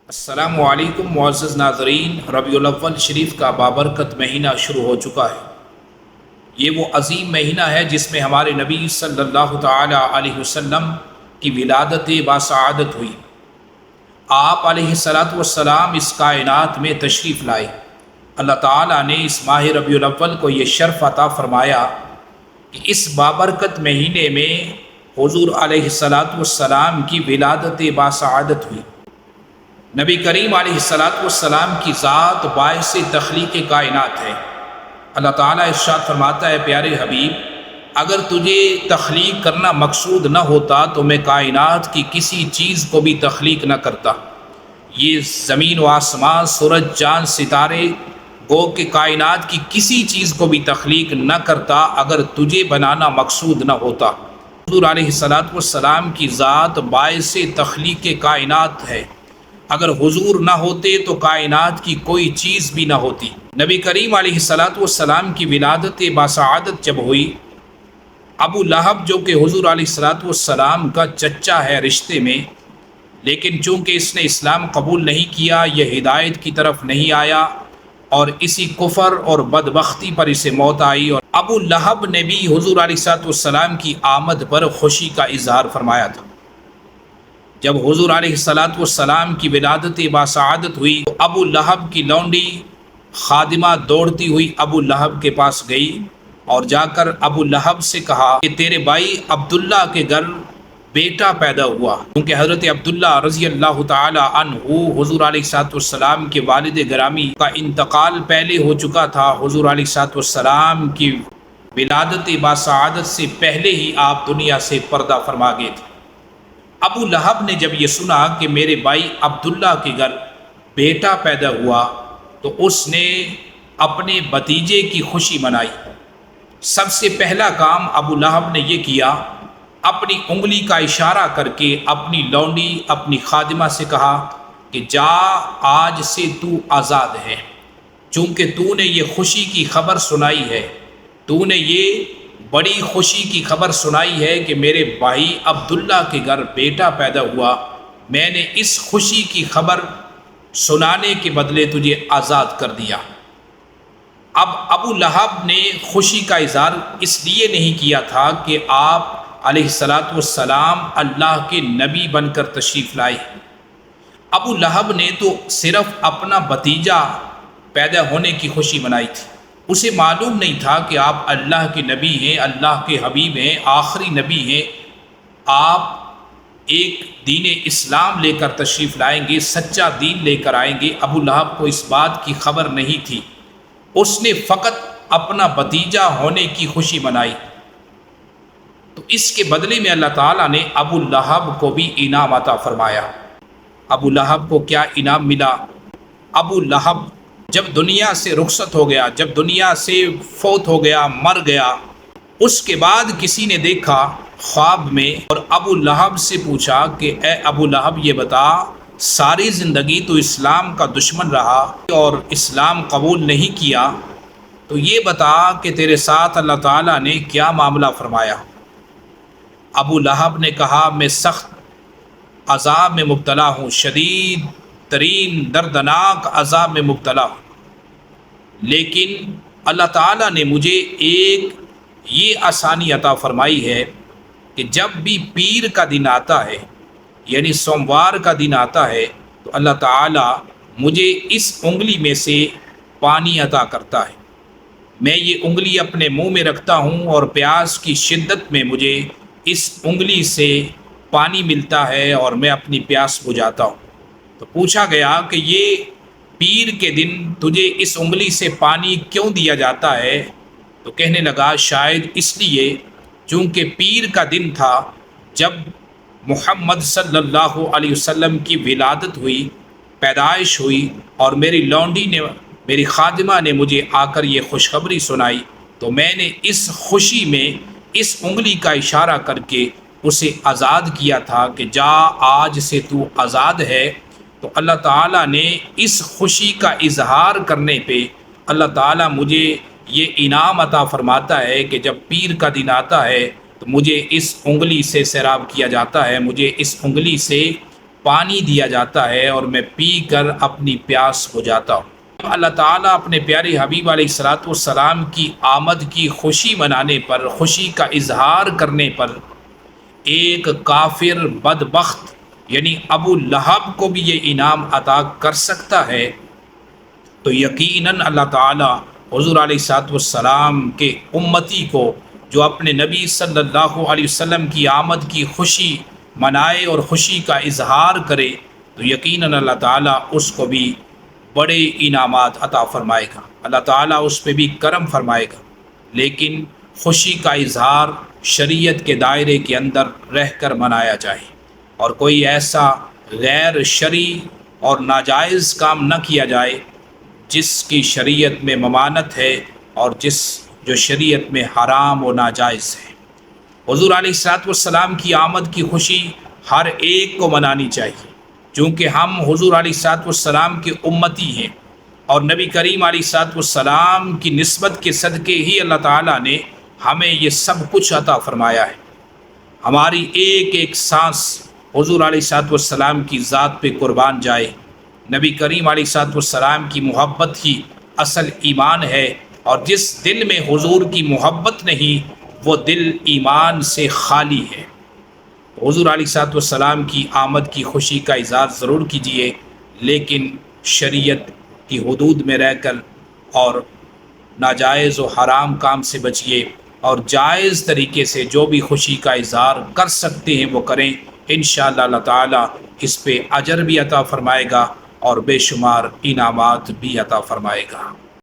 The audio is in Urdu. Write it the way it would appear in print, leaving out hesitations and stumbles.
السلام علیکم معزز ناظرین، ربیع الاول شریف کا بابرکت مہینہ شروع ہو چکا ہے۔ یہ وہ عظیم مہینہ ہے جس میں ہمارے نبی صلی اللہ تعالی علیہ وسلم کی ولادت باسعادت ہوئی۔ آپ علیہ الصلاۃ والسلام اس کائنات میں تشریف لائے۔ اللہ تعالیٰ نے اس ماہ ربیع الاول کو یہ شرف عطا فرمایا کہ اس بابرکت مہینے میں حضور علیہ الصلاۃ والسلام کی ولادت باسعادت ہوئی۔ نبی کریم علیہ الصلاۃ والسلام کی ذات باعث تخلیق کائنات ہے۔ اللہ تعالیٰ ارشاد فرماتا ہے، پیارے حبیب، اگر تجھے تخلیق کرنا مقصود نہ ہوتا تو میں کائنات کی کسی چیز کو بھی تخلیق نہ کرتا۔ یہ زمین و آسمان، سورج، چاند، ستارے، گو کہ کائنات کی کسی چیز کو بھی تخلیق نہ کرتا اگر تجھے بنانا مقصود نہ ہوتا۔ حضور علیہ الصلاۃ والسلام کی ذات باعث تخلیق کائنات ہے۔ اگر حضور نہ ہوتے تو کائنات کی کوئی چیز بھی نہ ہوتی۔ نبی کریم علیہ الصلاۃ والسلام کی ولادت باسعادت جب ہوئی، ابو لہب جو کہ حضور علیہ الصلاۃ والسلام کا چچا ہے رشتے میں، لیکن چونکہ اس نے اسلام قبول نہیں کیا، یہ ہدایت کی طرف نہیں آیا اور اسی کفر اور بدبختی پر اسے موت آئی، اور ابو لہب نے بھی حضور علیہ الصلاۃ والسلام کی آمد پر خوشی کا اظہار فرمایا تھا۔ جب حضور علیہ الصلاۃ والسلام کی ولادت باسعادت ہوئی تو ابو لہب کی لونڈی خادمہ دوڑتی ہوئی ابو لہب کے پاس گئی اور جا کر ابو لہب سے کہا کہ تیرے بھائی عبداللہ کے گھر بیٹا پیدا ہوا، کیونکہ حضرت عبداللہ رضی اللہ تعالی عنہ حضور علیہ الصلاۃ والسلام کے والد گرامی کا انتقال پہلے ہو چکا تھا۔ حضور علیہ الصلاۃ والسلام کی ولادت باسعادت سے پہلے ہی آپ دنیا سے پردہ فرما گئے تھے۔ ابو لہب نے جب یہ سنا کہ میرے بھائی عبداللہ کے گھر بیٹا پیدا ہوا تو اس نے اپنے بھتیجے کی خوشی منائی۔ سب سے پہلا کام ابو لہب نے یہ کیا، اپنی انگلی کا اشارہ کر کے اپنی لونڈی اپنی خادمہ سے کہا کہ جا، آج سے تو آزاد ہے، چونکہ تو نے یہ خوشی کی خبر سنائی ہے، تو نے یہ بڑی خوشی کی خبر سنائی ہے کہ میرے بھائی عبداللہ کے گھر بیٹا پیدا ہوا، میں نے اس خوشی کی خبر سنانے کے بدلے تجھے آزاد کر دیا۔ اب ابو لہب نے خوشی کا اظہار اس لیے نہیں کیا تھا کہ آپ علیہ الصلاۃ والسلام اللہ کے نبی بن کر تشریف لائے۔ ابو لہب نے تو صرف اپنا بھتیجا پیدا ہونے کی خوشی منائی تھی۔ اسے معلوم نہیں تھا کہ آپ اللہ کے نبی ہیں، اللہ کے حبیب ہیں، آخری نبی ہیں، آپ ایک دین اسلام لے کر تشریف لائیں گے، سچا دین لے کر آئیں گے۔ ابو لہب کو اس بات کی خبر نہیں تھی، اس نے فقط اپنا بھتیجا ہونے کی خوشی منائی۔ تو اس کے بدلے میں اللہ تعالیٰ نے ابو لہب کو بھی انعام عطا فرمایا۔ ابو لہب کو کیا انعام ملا؟ ابو لہب جب دنیا سے رخصت ہو گیا، جب دنیا سے فوت ہو گیا، مر گیا، اس کے بعد کسی نے دیکھا خواب میں اور ابو لہب سے پوچھا کہ اے ابو لہب، یہ بتا، ساری زندگی تو اسلام کا دشمن رہا اور اسلام قبول نہیں کیا، تو یہ بتا کہ تیرے ساتھ اللہ تعالیٰ نے کیا معاملہ فرمایا؟ ابو لہب نے کہا، میں سخت عذاب میں مبتلا ہوں، شدید ترین دردناک عذاب میں مبتلا ہوں، لیکن اللہ تعالیٰ نے مجھے ایک یہ آسانی عطا فرمائی ہے کہ جب بھی پیر کا دن آتا ہے، یعنی سوموار کا دن آتا ہے، تو اللہ تعالیٰ مجھے اس انگلی میں سے پانی عطا کرتا ہے۔ میں یہ انگلی اپنے منہ میں رکھتا ہوں اور پیاس کی شدت میں مجھے اس انگلی سے پانی ملتا ہے اور میں اپنی پیاس بجھاتا ہوں۔ تو پوچھا گیا کہ یہ پیر کے دن تجھے اس انگلی سے پانی کیوں دیا جاتا ہے؟ تو کہنے لگا، شاید اس لیے چونکہ پیر کا دن تھا جب محمد صلی اللہ علیہ وسلم کی ولادت ہوئی، پیدائش ہوئی، اور میری لونڈی نے، میری خادمہ نے مجھے آ کر یہ خوشخبری سنائی، تو میں نے اس خوشی میں اس انگلی کا اشارہ کر کے اسے آزاد کیا تھا کہ جا، آج سے تو آزاد ہے۔ تو اللہ تعالیٰ نے اس خوشی کا اظہار کرنے پہ اللہ تعالیٰ مجھے یہ انعام عطا فرماتا ہے کہ جب پیر کا دن آتا ہے تو مجھے اس انگلی سے سیراب کیا جاتا ہے، مجھے اس انگلی سے پانی دیا جاتا ہے اور میں پی کر اپنی پیاس بجھاتا ہوں۔ اللہ تعالیٰ اپنے پیارے حبیب علیہ الصلاۃ والسلام کی آمد کی خوشی منانے پر، خوشی کا اظہار کرنے پر ایک کافر بدبخت یعنی ابو لہب کو بھی یہ انعام عطا کر سکتا ہے، تو یقیناً اللہ تعالیٰ حضور علیہ الصلاۃ والسلام کے امتی کو جو اپنے نبی صلی اللہ علیہ وسلم کی آمد کی خوشی منائے اور خوشی کا اظہار کرے، تو یقیناً اللہ تعالیٰ اس کو بھی بڑے انعامات عطا فرمائے گا، اللہ تعالیٰ اس پہ بھی کرم فرمائے گا۔ لیکن خوشی کا اظہار شریعت کے دائرے کے اندر رہ کر منایا جائے، اور کوئی ایسا غیر شرعی اور ناجائز کام نہ کیا جائے جس کی شریعت میں ممانعت ہے اور جو شریعت میں حرام و ناجائز ہے۔ حضور علیہ الصلاۃ والسلام کی آمد کی خوشی ہر ایک کو منانی چاہیے، چونکہ ہم حضور علیہ الصلاۃ والسلام کے امتی ہیں، اور نبی کریم علیہ الصلاۃ والسلام کی نسبت کے صدقے ہی اللہ تعالیٰ نے ہمیں یہ سب کچھ عطا فرمایا ہے۔ ہماری ایک ایک سانس حضور علیہ الصلاۃ والسلام کی ذات پہ قربان جائے۔ نبی کریم علیہ الصلاۃ والسلام کی محبت ہی اصل ایمان ہے، اور جس دل میں حضور کی محبت نہیں وہ دل ایمان سے خالی ہے۔ حضور علیہ الصلاۃ والسلام کی آمد کی خوشی کا اظہار ضرور کیجیے، لیکن شریعت کی حدود میں رہ کر، اور ناجائز و حرام کام سے بچیے، اور جائز طریقے سے جو بھی خوشی کا اظہار کر سکتے ہیں وہ کریں۔ انشاءاللہ اللہ تعالیٰ اس پہ اجر بھی عطا فرمائے گا اور بے شمار انعامات بھی عطا فرمائے گا۔